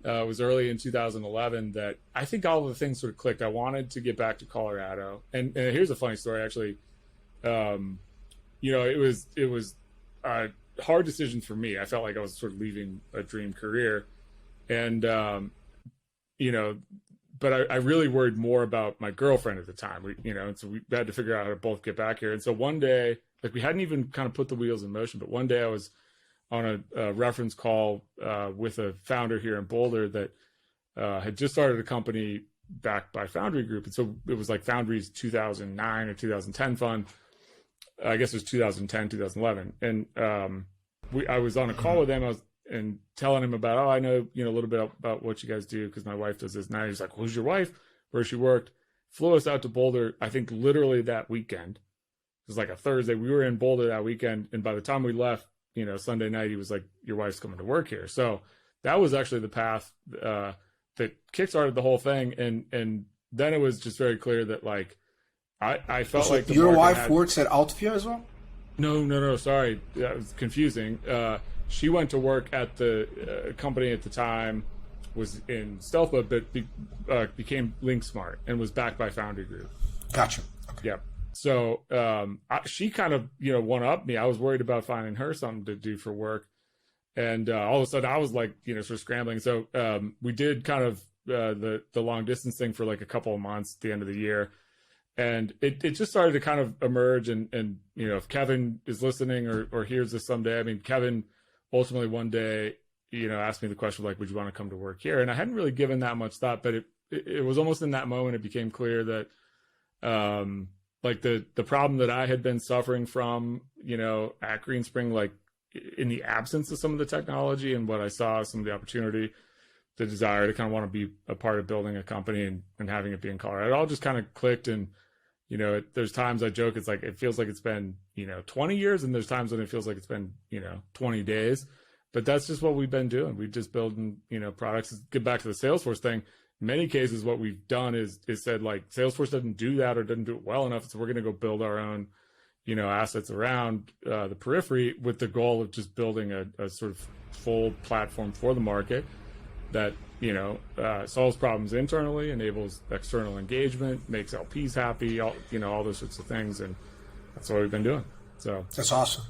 It was early in 2011 that I think all of the things sort of clicked. I wanted to get back to Colorado, and here's a funny story actually. It was a hard decision for me. I felt like I was sort of leaving a dream career, and but I really worried more about my girlfriend at the time. And so we had to figure out how to both get back here. And so one day, like we hadn't even kind of put the wheels in motion, but one day I was on a reference call with a founder here in Boulder that had just started a company backed by Foundry Group. And so it was like Foundry's 2009 or 2010 fund. I guess it was 2010, 2011. And I was on a call with him. And telling him about, I know, a little bit about what you guys do because my wife does this now. He's like, who's your wife? Where she worked? Flew us out to Boulder, I think literally that weekend. It was like a Thursday. We were in Boulder that weekend. And by the time we left, Sunday night, he was like, your wife's coming to work here. So that was actually the path that kickstarted the whole thing. And then it was just very clear that like, I felt like your wife works at Altvia as well? No. Sorry. That was confusing. She went to work at the company at the time, was in stealth mode, but became Link Smart and was backed by Foundry Group. Gotcha. Okay. Yep. So she kind of, one up me. I was worried about finding her something to do for work. And all of a sudden I was like, sort of scrambling. So we did kind of the long distance thing for like a couple of months at the end of the year. And it just started to kind of emerge. And if Kevin is listening or hears this someday, I mean, Kevin ultimately one day, asked me the question like, would you want to come to work here? And I hadn't really given that much thought, but it was almost in that moment, it became clear that, like the problem that I had been suffering from, at Greenspring, like in the absence of some of the technology and what I saw, some of the opportunity, the desire to kind of want to be a part of building a company and having it be in Colorado, it all just kind of clicked. And, there's times I joke, it's like, it feels like it's been, 20 years. And there's times when it feels like it's been, 20 days, but that's just what we've been doing. We've just building, products. Get back to the Salesforce thing. In many cases, what we've done is said like Salesforce doesn't do that or doesn't do it well enough. So we're going to go build our own, assets around the periphery with the goal of just building a sort of full platform for the market that, solves problems internally, enables external engagement, makes LPs happy, all those sorts of things. And that's what we've been doing. So that's awesome.